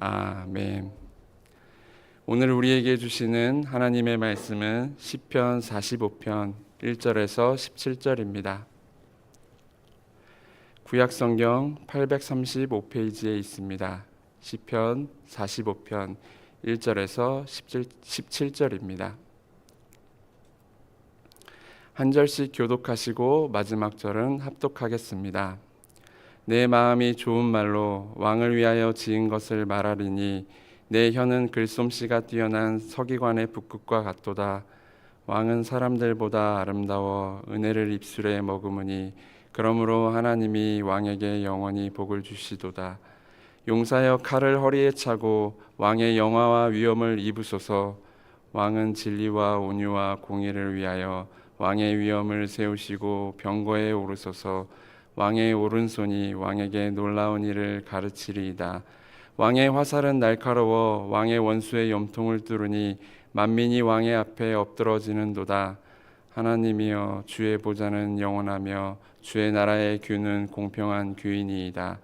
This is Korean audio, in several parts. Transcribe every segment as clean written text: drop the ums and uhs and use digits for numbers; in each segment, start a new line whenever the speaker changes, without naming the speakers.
아멘. 오늘 우리에게 주시는 하나님의 말씀은 시편 45편 1절에서 17절입니다. 구약성경 835페이지에 있습니다. 시편 45편 1절에서 17절입니다. 한 절씩 교독하시고 마지막 절은 합독하겠습니다. 내 마음이 좋은 말로 왕을 위하여 지은 것을 말하리니 내 혀는 글솜씨가 뛰어난 서기관의 붓끝과 같도다. 왕은 사람들보다 아름다워 은혜를 입술에 머금으니 그러므로 하나님이 왕에게 영원히 복을 주시도다. 용사여 칼을 허리에 차고 왕의 영화와 위엄을 입으소서. 왕은 진리와 온유와 공의를 위하여 왕의 위엄을 세우시고 병거에 오르소서. 왕의 오른손이 왕에게 놀라운 일을 가르치리이다. 왕의 화살은 날카로워 왕의 원수의 염통을 뚫으니 만민이 왕의 앞에 엎드러지는도다. 하나님이여, 주의 보좌는 영원하며 주의 나라의 규는 공평한 규이니이다.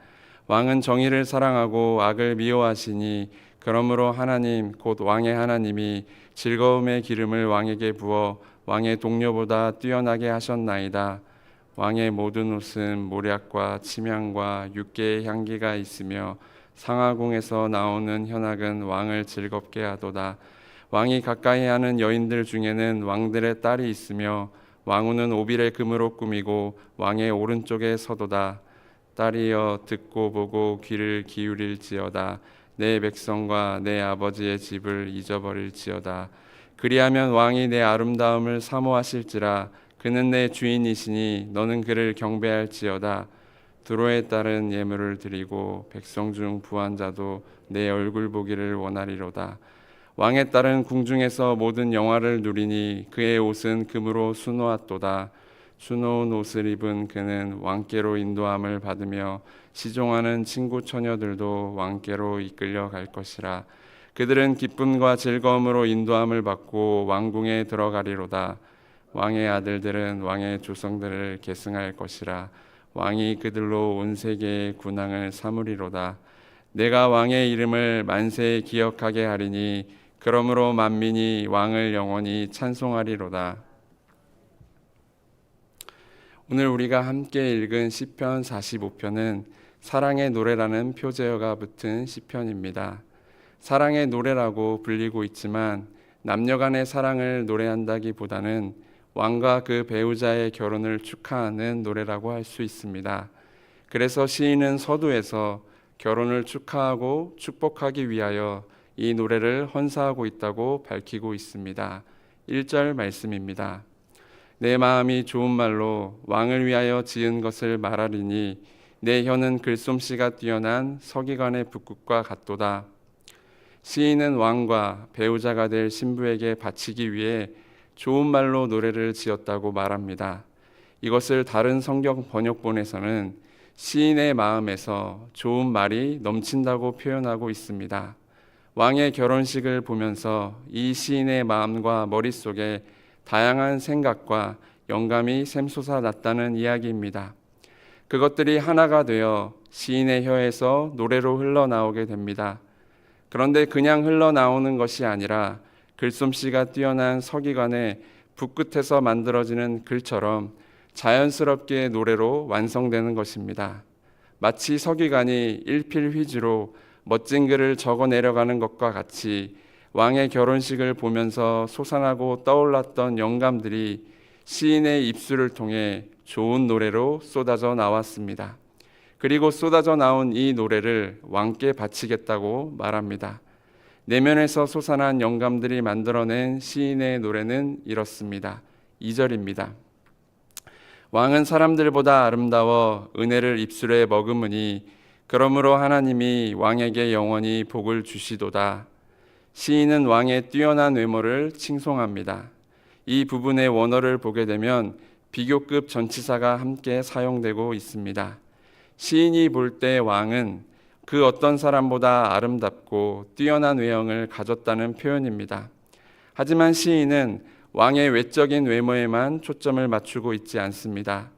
왕은 정의를 사랑하고 악을 미워하시니 그러므로 하나님 곧 왕의 하나님이 즐거움의 기름을 왕에게 부어 왕의 동료보다 뛰어나게 하셨나이다. 왕의 모든 옷은 모략과 침향과 육개의 향기가 있으며 상하궁에서 나오는 현악은 왕을 즐겁게 하도다. 왕이 가까이 하는 여인들 중에는 왕들의 딸이 있으며 왕후는 오빌의 금으로 꾸미고 왕의 오른쪽에 서도다. 딸이여, 듣고 보고 귀를 기울일지어다. 내 백성과 내 아버지의 집을 잊어버릴지어다. 그리하면 왕이 내 아름다움을 사모하실지라. 그는 내 주인이시니 너는 그를 경배할지어다. 두로에 따른 예물을 드리고 백성 중 부한 자도 내 얼굴 보기를 원하리로다. 왕의 딸은 궁중에서 모든 영화를 누리니 그의 옷은 금으로 수놓았도다. 수놓은 옷을 입은 그는 왕께로 인도함을 받으며 시종하는 친구 처녀들도 왕께로 이끌려 갈 것이라. 그들은 기쁨과 즐거움으로 인도함을 받고 왕궁에 들어가리로다. 왕의 아들들은 왕의 조성들을 계승할 것이라. 왕이 그들로 온 세계의 군왕을 삼으리로다. 내가 왕의 이름을 만세에 기억하게 하리니 그러므로 만민이 왕을 영원히 찬송하리로다. 오늘 우리가 함께 읽은 시편 45편은 사랑의 노래라는 표제어가 붙은 시편입니다. 사랑의 노래라고 불리고 있지만 남녀 간의 사랑을 노래한다기보다는 왕과 그 배우자의 결혼을 축하하는 노래라고 할 수 있습니다. 그래서 시인은 서두에서 결혼을 축하하고 축복하기 위하여 이 노래를 헌사하고 있다고 밝히고 있습니다. 1절 말씀입니다. 내 마음이 좋은 말로 왕을 위하여 지은 것을 말하리니 내 혀는 글솜씨가 뛰어난 서기관의 붓끝과 같도다. 시인은 왕과 배우자가 될 신부에게 바치기 위해 좋은 말로 노래를 지었다고 말합니다. 이것을 다른 성경 번역본에서는 시인의 마음에서 좋은 말이 넘친다고 표현하고 있습니다. 왕의 결혼식을 보면서 이 시인의 마음과 머릿속에 다양한 생각과 영감이 샘솟아 났다는 이야기입니다. 그것들이 하나가 되어 시인의 혀에서 노래로 흘러나오게 됩니다. 그런데 그냥 흘러나오는 것이 아니라 글솜씨가 뛰어난 서기관의 붓끝에서 만들어지는 글처럼 자연스럽게 노래로 완성되는 것입니다. 마치 서기관이 일필휘지로 멋진 글을 적어 내려가는 것과 같이 왕의 결혼식을 보면서 솟아나고 떠올랐던 영감들이 시인의 입술을 통해 좋은 노래로 쏟아져 나왔습니다. 그리고 쏟아져 나온 이 노래를 왕께 바치겠다고 말합니다. 내면에서 솟아난 영감들이 만들어낸 시인의 노래는 이렇습니다. 2절입니다. 왕은 사람들보다 아름다워 은혜를 입술에 머금으니 그러므로 하나님이 왕에게 영원히 복을 주시도다. 시인은 왕의 뛰어난 외모를 칭송합니다. 이 부분의 원어를 보게 되면 비교급 전치사가 함께 사용되고 있습니다. 시인이 볼 때 왕은 그 어떤 사람보다 아름답고 뛰어난 외형을 가졌다는 표현입니다. 하지만 시인은 왕의 외적인 외모에만 초점을 맞추고 있지 않습니다.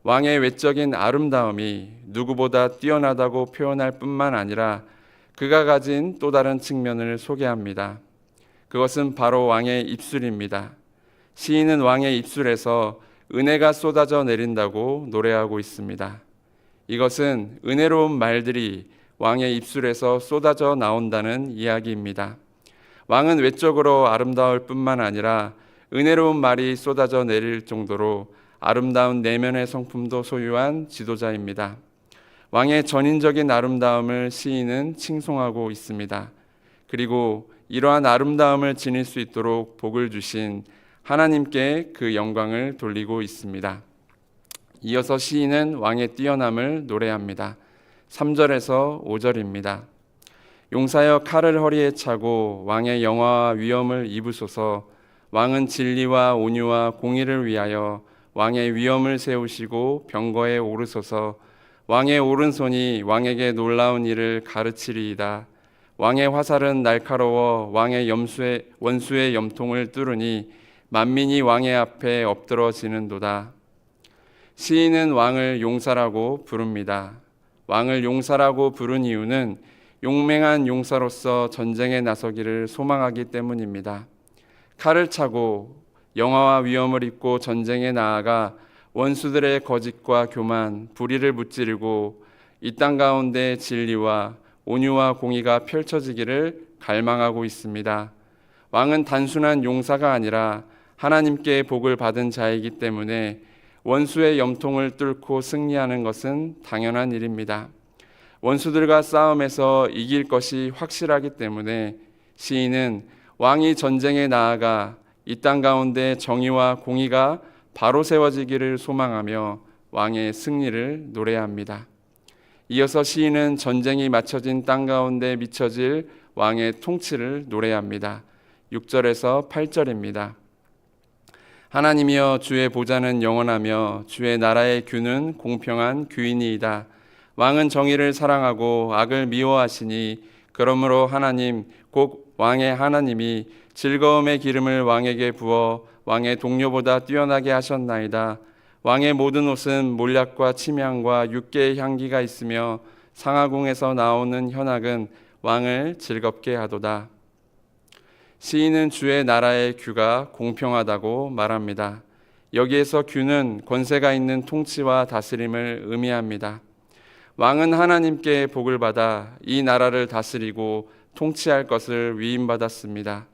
왕의 외적인 아름다움이 누구보다 뛰어나다고 표현할 뿐만 아니라 그가 가진 또 다른 측면을 소개합니다. 그것은 바로 왕의 입술입니다. 시인은 왕의 입술에서 은혜가 쏟아져 내린다고 노래하고 있습니다. 이것은 은혜로운 말들이 왕의 입술에서 쏟아져 나온다는 이야기입니다. 왕은 외적으로 아름다울 뿐만 아니라 은혜로운 말이 쏟아져 내릴 정도로 아름다운 내면의 성품도 소유한 지도자입니다. 왕의 전인적인 아름다움을 시인은 칭송하고 있습니다. 그리고 이러한 아름다움을 지닐 수 있도록 복을 주신 하나님께 그 영광을 돌리고 있습니다. 이어서 시인은 왕의 뛰어남을 노래합니다. 3절에서 5절입니다. 용사여 칼을 허리에 차고 왕의 영화와 위엄을 입으소서. 왕은 진리와 온유와 공의를 위하여 왕의 위엄을 세우시고 병거에 오르소서. 왕의 오른손이 왕에게 놀라운 일을 가르치리이다. 왕의 화살은 날카로워 왕의 원수의 염통을 뚫으니 만민이 왕의 앞에 엎드러지는도다. 시인은 왕을 용사라고 부릅니다. 왕을 용사라고 부른 이유는 용맹한 용사로서 전쟁에 나서기를 소망하기 때문입니다. 칼을 차고 영화와 위엄을 입고 전쟁에 나아가 원수들의 거짓과 교만, 불의를 무찌르고 이 땅 가운데 진리와 온유와 공의가 펼쳐지기를 갈망하고 있습니다. 왕은 단순한 용사가 아니라 하나님께 복을 받은 자이기 때문에 원수의 염통을 뚫고 승리하는 것은 당연한 일입니다. 원수들과 싸움에서 이길 것이 확실하기 때문에 시인은 왕이 전쟁에 나아가 이 땅 가운데 정의와 공의가 바로 세워지기를 소망하며 왕의 승리를 노래합니다. 이어서 시인은 전쟁이 맞춰진 땅 가운데 미쳐질 왕의 통치를 노래합니다. 6절에서 8절입니다. 하나님이여 주의 보좌는 영원하며 주의 나라의 규는 공평한 규이니이다. 왕은 정의를 사랑하고 악을 미워하시니 그러므로 하나님 곧 왕의 하나님이 즐거움의 기름을 왕에게 부어 왕의 동료보다 뛰어나게 하셨나이다. 왕의 모든 옷은 몰약과 침향과 육개의 향기가 있으며 상하궁에서 나오는 현악은 왕을 즐겁게 하도다. 시인은 주의 나라의 규가 공평하다고 말합니다. 여기에서 규는 권세가 있는 통치와 다스림을 의미합니다. 왕은 하나님께 복을 받아 이 나라를 다스리고 통치할 것을 위임받았습니다.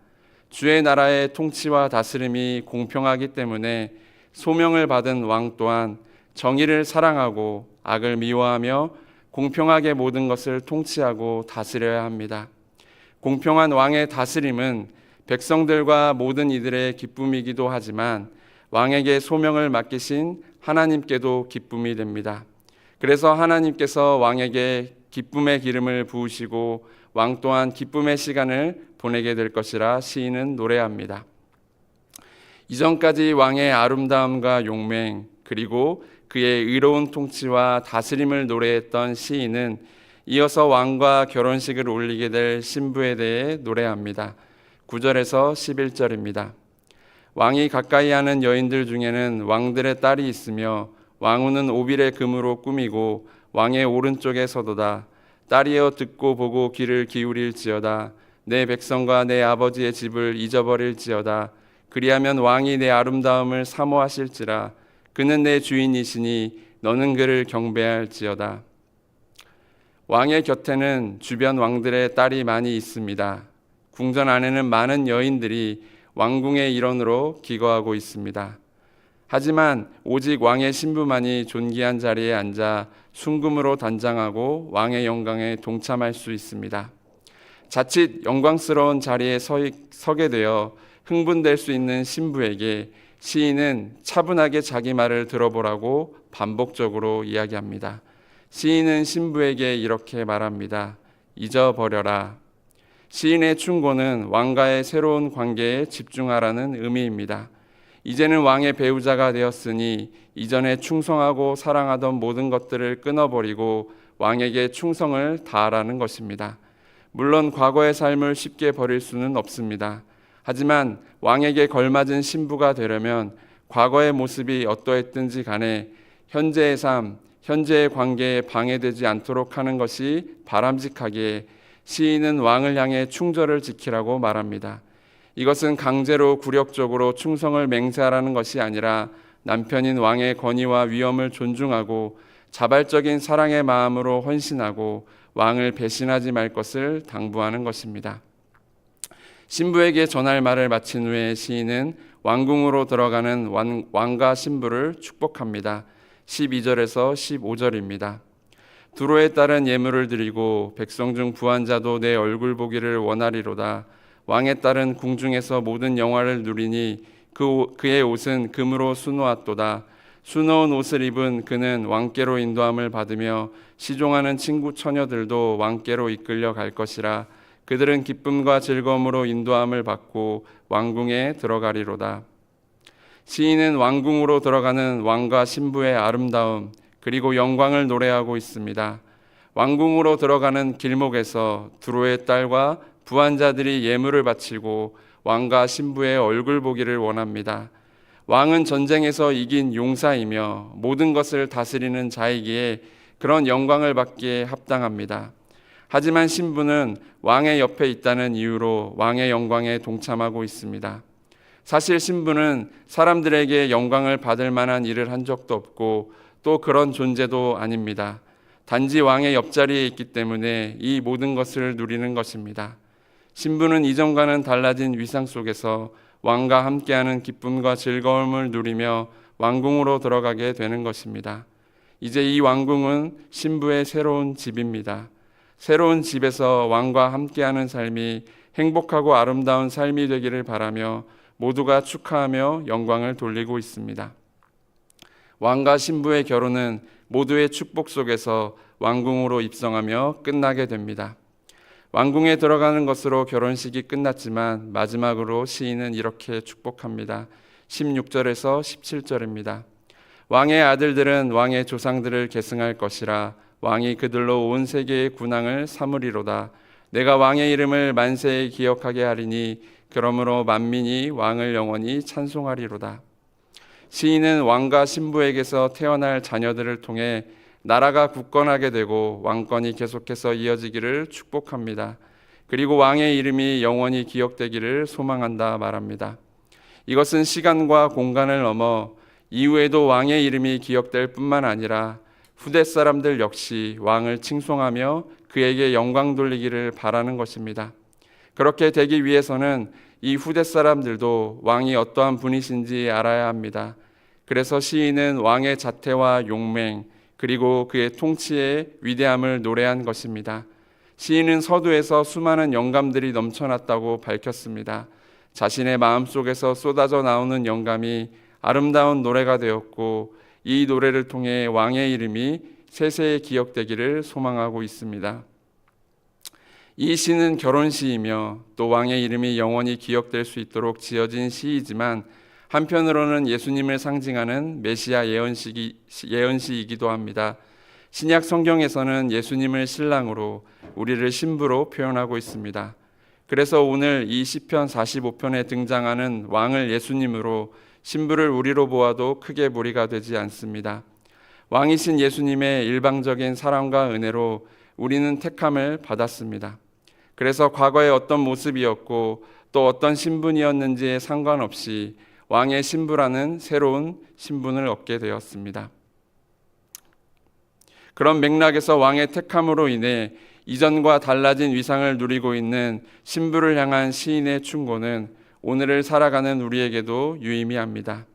주의 나라의 통치와 다스림이 공평하기 때문에 소명을 받은 왕 또한 정의를 사랑하고 악을 미워하며 공평하게 모든 것을 통치하고 다스려야 합니다. 공평한 왕의 다스림은 백성들과 모든 이들의 기쁨이기도 하지만 왕에게 소명을 맡기신 하나님께도 기쁨이 됩니다. 그래서 하나님께서 왕에게 기쁨의 기름을 부으시고 왕 또한 기쁨의 시간을 보내게 될 것이라 시인은 노래합니다. 이전까지 왕의 아름다움과 용맹 그리고 그의 의로운 통치와 다스림을 노래했던 시인은 이어서 왕과 결혼식을 올리게 될 신부에 대해 노래합니다. 9절에서 11절입니다. 왕이 가까이 하는 여인들 중에는 왕들의 딸이 있으며 왕후는 오빌의 금으로 꾸미고 왕의 오른쪽에 서도다. 딸이여 듣고 보고 귀를 기울일지어다. 내 백성과 내 아버지의 집을 잊어버릴지어다. 그리하면 왕이 내 아름다움을 사모하실지라. 그는 내 주인이시니 너는 그를 경배할지어다. 왕의 곁에는 주변 왕들의 딸이 많이 있습니다. 궁전 안에는 많은 여인들이 왕궁의 일원으로 기거하고 있습니다. 하지만 오직 왕의 신부만이 존귀한 자리에 앉아 순금으로 단장하고 왕의 영광에 동참할 수 있습니다. 자칫 영광스러운 자리에 서게 되어 흥분될 수 있는 신부에게 시인은 차분하게 자기 말을 들어보라고 반복적으로 이야기합니다. 시인은 신부에게 이렇게 말합니다. 잊어버려라. 시인의 충고는 왕과의 새로운 관계에 집중하라는 의미입니다. 이제는 왕의 배우자가 되었으니 이전에 충성하고 사랑하던 모든 것들을 끊어버리고 왕에게 충성을 다하라는 것입니다. 물론 과거의 삶을 쉽게 버릴 수는 없습니다. 하지만 왕에게 걸맞은 신부가 되려면 과거의 모습이 어떠했든지 간에 현재의 삶, 현재의 관계에 방해되지 않도록 하는 것이 바람직하기에 시인은 왕을 향해 충절을 지키라고 말합니다. 이것은 강제로 굴욕적으로 충성을 맹세하라는 것이 아니라 남편인 왕의 권위와 위엄을 존중하고 자발적인 사랑의 마음으로 헌신하고 왕을 배신하지 말 것을 당부하는 것입니다. 신부에게 전할 말을 마친 후에 시인은 왕궁으로 들어가는 왕과 신부를 축복합니다. 12절에서 15절입니다. 두로에 따른 예물을 드리고 백성 중 부한자도 내 얼굴 보기를 원하리로다. 왕에 따른 궁중에서 모든 영화를 누리니 그의 옷은 금으로 수놓았도다. 수놓은 옷을 입은 그는 왕께로 인도함을 받으며 시종하는 친구 처녀들도 왕께로 이끌려 갈 것이라. 그들은 기쁨과 즐거움으로 인도함을 받고 왕궁에 들어가리로다. 시인은 왕궁으로 들어가는 왕과 신부의 아름다움 그리고 영광을 노래하고 있습니다. 왕궁으로 들어가는 길목에서 두로의 딸과 부한자들이 예물을 바치고 왕과 신부의 얼굴 보기를 원합니다. 왕은 전쟁에서 이긴 용사이며 모든 것을 다스리는 자이기에 그런 영광을 받기에 합당합니다. 하지만 신부는 왕의 옆에 있다는 이유로 왕의 영광에 동참하고 있습니다. 사실 신부는 사람들에게 영광을 받을 만한 일을 한 적도 없고 또 그런 존재도 아닙니다. 단지 왕의 옆자리에 있기 때문에 이 모든 것을 누리는 것입니다. 신부는 이전과는 달라진 위상 속에서 왕과 함께하는 기쁨과 즐거움을 누리며 왕궁으로 들어가게 되는 것입니다. 이제 이 왕궁은 신부의 새로운 집입니다. 새로운 집에서 왕과 함께하는 삶이 행복하고 아름다운 삶이 되기를 바라며 모두가 축하하며 영광을 돌리고 있습니다. 왕과 신부의 결혼은 모두의 축복 속에서 왕궁으로 입성하며 끝나게 됩니다. 왕궁에 들어가는 것으로 결혼식이 끝났지만 마지막으로 시인은 이렇게 축복합니다. 16절에서 17절입니다. 왕의 아들들은 왕의 조상들을 계승할 것이라. 왕이 그들로 온 세계의 군왕을 삼으리로다. 내가 왕의 이름을 만세에 기억하게 하리니 그러므로 만민이 왕을 영원히 찬송하리로다. 시인은 왕과 신부에게서 태어날 자녀들을 통해 나라가 굳건하게 되고 왕권이 계속해서 이어지기를 축복합니다. 그리고 왕의 이름이 영원히 기억되기를 소망한다 말합니다. 이것은 시간과 공간을 넘어 이후에도 왕의 이름이 기억될 뿐만 아니라 후대 사람들 역시 왕을 칭송하며 그에게 영광 돌리기를 바라는 것입니다. 그렇게 되기 위해서는 이 후대 사람들도 왕이 어떠한 분이신지 알아야 합니다. 그래서 시인은 왕의 자태와 용맹 그리고 그의 통치의 위대함을 노래한 것입니다. 시인은 서두에서 수많은 영감들이 넘쳐났다고 밝혔습니다. 자신의 마음속에서 쏟아져 나오는 영감이 아름다운 노래가 되었고 이 노래를 통해 왕의 이름이 세세에 기억되기를 소망하고 있습니다. 이 시는 결혼시이며 또 왕의 이름이 영원히 기억될 수 있도록 지어진 시이지만 한편으로는 예수님을 상징하는 메시아 예언시이기도 합니다. 신약 성경에서는 예수님을 신랑으로 우리를 신부로 표현하고 있습니다. 그래서 오늘 이 시편 45편에 등장하는 왕을 예수님으로 신부를 우리로 보아도 크게 무리가 되지 않습니다. 왕이신 예수님의 일방적인 사랑과 은혜로 우리는 택함을 받았습니다. 그래서 과거에 어떤 모습이었고 또 어떤 신분이었는지에 상관없이 왕의 신부라는 새로운 신분을 얻게 되었습니다. 그런 맥락에서 왕의 택함으로 인해 이전과 달라진 위상을 누리고 있는 신부를 향한 시인의 충고는 오늘을 살아가는 우리에게도 유의미합니다.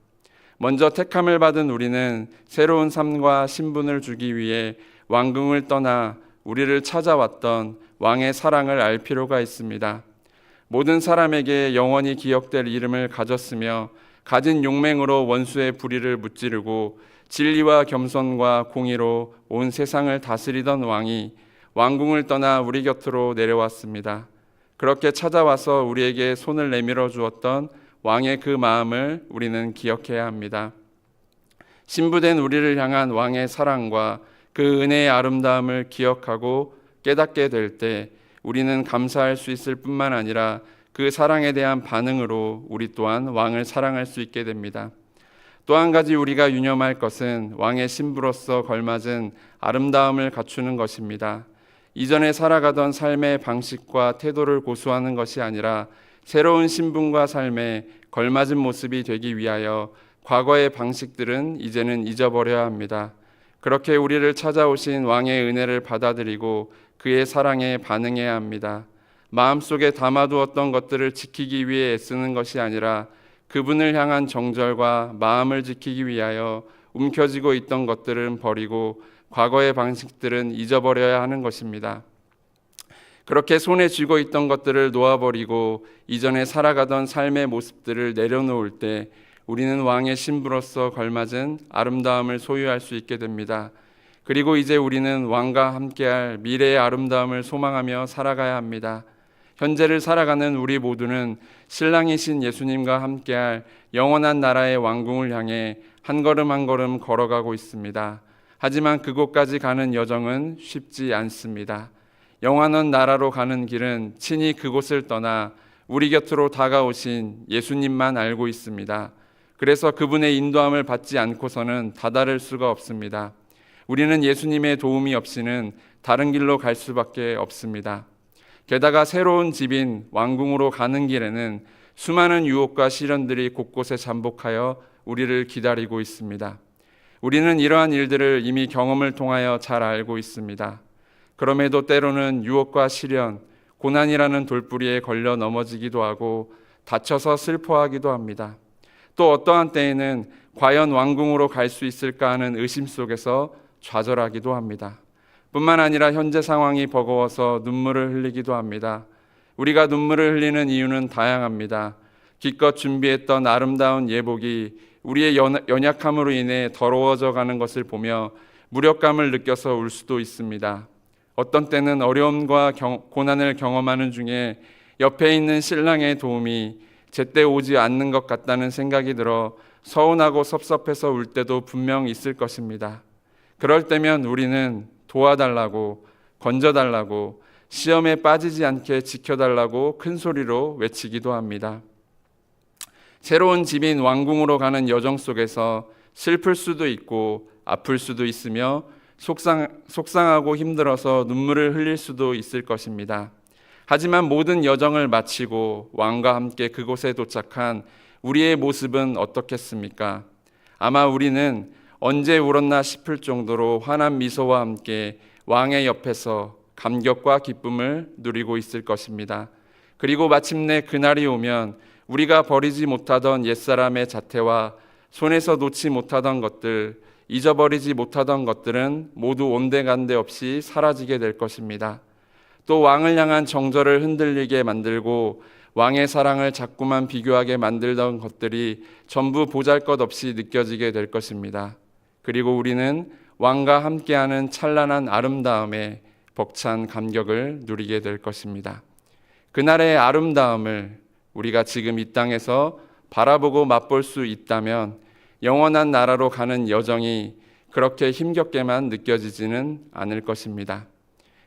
먼저 택함을 받은 우리는 새로운 삶과 신분을 주기 위해 왕궁을 떠나 우리를 찾아왔던 왕의 사랑을 알 필요가 있습니다. 모든 사람에게 영원히 기억될 이름을 가졌으며 가진 용맹으로 원수의 불의를 무찌르고 진리와 겸손과 공의로 온 세상을 다스리던 왕이 왕궁을 떠나 우리 곁으로 내려왔습니다. 그렇게 찾아와서 우리에게 손을 내밀어 주었던 왕의 그 마음을 우리는 기억해야 합니다. 신부된 우리를 향한 왕의 사랑과 그 은혜의 아름다움을 기억하고 깨닫게 될 때 우리는 감사할 수 있을 뿐만 아니라 그 사랑에 대한 반응으로 우리 또한 왕을 사랑할 수 있게 됩니다. 또 한 가지 우리가 유념할 것은 왕의 신부로서 걸맞은 아름다움을 갖추는 것입니다. 이전에 살아가던 삶의 방식과 태도를 고수하는 것이 아니라 새로운 신분과 삶에 걸맞은 모습이 되기 위하여 과거의 방식들은 이제는 잊어버려야 합니다. 그렇게 우리를 찾아오신 왕의 은혜를 받아들이고 그의 사랑에 반응해야 합니다. 마음속에 담아두었던 것들을 지키기 위해 애쓰는 것이 아니라 그분을 향한 정절과 마음을 지키기 위하여 움켜쥐고 있던 것들은 버리고 과거의 방식들은 잊어버려야 하는 것입니다. 그렇게 손에 쥐고 있던 것들을 놓아버리고 이전에 살아가던 삶의 모습들을 내려놓을 때 우리는 왕의 신부로서 걸맞은 아름다움을 소유할 수 있게 됩니다. 그리고 이제 우리는 왕과 함께할 미래의 아름다움을 소망하며 살아가야 합니다. 현재를 살아가는 우리 모두는 신랑이신 예수님과 함께할 영원한 나라의 왕궁을 향해 한 걸음 한 걸음 걸어가고 있습니다. 하지만 그곳까지 가는 여정은 쉽지 않습니다. 영원한 나라로 가는 길은 친히 그곳을 떠나 우리 곁으로 다가오신 예수님만 알고 있습니다. 그래서 그분의 인도함을 받지 않고서는 다다를 수가 없습니다. 우리는 예수님의 도움이 없이는 다른 길로 갈 수밖에 없습니다. 게다가 새로운 집인 왕궁으로 가는 길에는 수많은 유혹과 시련들이 곳곳에 잠복하여 우리를 기다리고 있습니다. 우리는 이러한 일들을 이미 경험을 통하여 잘 알고 있습니다. 그럼에도 때로는 유혹과 시련, 고난이라는 돌부리에 걸려 넘어지기도 하고 다쳐서 슬퍼하기도 합니다. 또 어떠한 때에는 과연 왕궁으로 갈 수 있을까 하는 의심 속에서 좌절하기도 합니다. 뿐만 아니라 현재 상황이 버거워서 눈물을 흘리기도 합니다. 우리가 눈물을 흘리는 이유는 다양합니다. 기껏 준비했던 아름다운 예복이 우리의 연약함으로 인해 더러워져 가는 것을 보며 무력감을 느껴서 울 수도 있습니다. 어떤 때는 어려움과 고난을 경험하는 중에 옆에 있는 신랑의 도움이 제때 오지 않는 것 같다는 생각이 들어 서운하고 섭섭해서 울 때도 분명 있을 것입니다. 그럴 때면 우리는 도와달라고, 건져달라고, 시험에 빠지지 않게 지켜달라고 큰 소리로 외치기도 합니다. 새로운 집인 왕궁으로 가는 여정 속에서 슬플 수도 있고 아플 수도 있으며 속상하고 힘들어서 눈물을 흘릴 수도 있을 것입니다. 하지만 모든 여정을 마치고 왕과 함께 그곳에 도착한 우리의 모습은 어떻겠습니까? 아마 우리는 언제 울었나 싶을 정도로 환한 미소와 함께 왕의 옆에서 감격과 기쁨을 누리고 있을 것입니다. 그리고 마침내 그날이 오면 우리가 버리지 못하던 옛사람의 자태와 손에서 놓지 못하던 것들, 잊어버리지 못하던 것들은 모두 온데간데 없이 사라지게 될 것입니다. 또 왕을 향한 정절을 흔들리게 만들고 왕의 사랑을 자꾸만 비교하게 만들던 것들이 전부 보잘것없이 느껴지게 될 것입니다. 그리고 우리는 왕과 함께하는 찬란한 아름다움에 벅찬 감격을 누리게 될 것입니다. 그날의 아름다움을 우리가 지금 이 땅에서 바라보고 맛볼 수 있다면 영원한 나라로 가는 여정이 그렇게 힘겹게만 느껴지지는 않을 것입니다.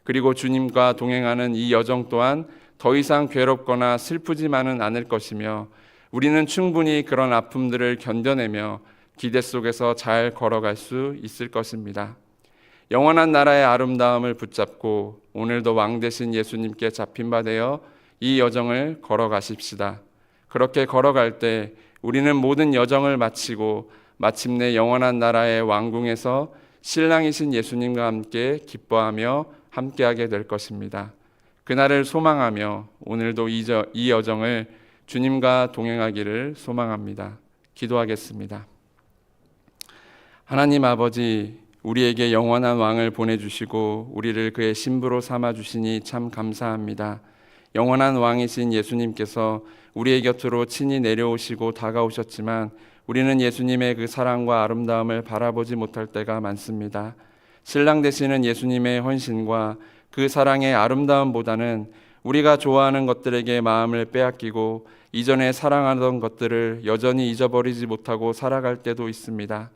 그리고 주님과 동행하는 이 여정 또한 더 이상 괴롭거나 슬프지만은 않을 것이며 우리는 충분히 그런 아픔들을 견뎌내며 기대 속에서 잘 걸어갈 수 있을 것입니다. 영원한 나라의 아름다움을 붙잡고 오늘도 왕 되신 예수님께 잡힌 바 되어 이 여정을 걸어가십시다. 그렇게 걸어갈 때 우리는 모든 여정을 마치고 마침내 영원한 나라의 왕궁에서 신랑이신 예수님과 함께 기뻐하며 함께하게 될 것입니다. 그날을 소망하며 오늘도 이 여정을 주님과 동행하기를 소망합니다. 기도하겠습니다. 하나님 아버지, 우리에게 영원한 왕을 보내주시고 우리를 그의 신부로 삼아주시니 참 감사합니다. 영원한 왕이신 예수님께서 우리의 곁으로 친히 내려오시고 다가오셨지만 우리는 예수님의 그 사랑과 아름다움을 바라보지 못할 때가 많습니다. 신랑 되시는 예수님의 헌신과 그 사랑의 아름다움보다는 우리가 좋아하는 것들에게 마음을 빼앗기고 이전에 사랑하던 것들을 여전히 잊어버리지 못하고 살아갈 때도 있습니다.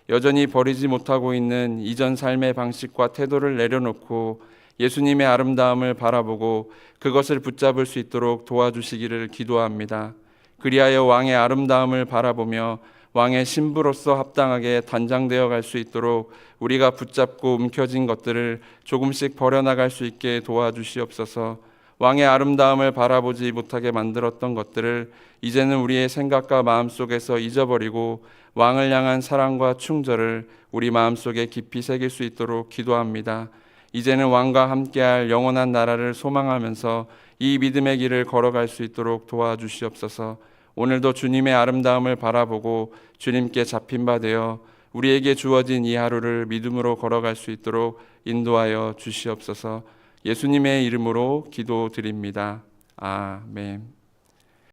여전히 버리지 못하고 있는 이전 삶의 방식과 태도를 내려놓고 예수님의 아름다움을 바라보고 그것을 붙잡을 수 있도록 도와주시기를 기도합니다. 그리하여 왕의 아름다움을 바라보며 왕의 신부로서 합당하게 단장되어 갈 수 있도록 우리가 붙잡고 움켜쥔 것들을 조금씩 버려나갈 수 있게 도와주시옵소서. 왕의 아름다움을 바라보지 못하게 만들었던 것들을 이제는 우리의 생각과 마음속에서 잊어버리고 왕을 향한 사랑과 충절을 우리 마음속에 깊이 새길 수 있도록 기도합니다. 이제는 왕과 함께할 영원한 나라를 소망하면서 이 믿음의 길을 걸어갈 수 있도록 도와주시옵소서. 오늘도 주님의 아름다움을 바라보고 주님께 잡힌 바 되어 우리에게 주어진 이 하루를 믿음으로 걸어갈 수 있도록 인도하여 주시옵소서. 예수님의 이름으로 기도드립니다. 아멘.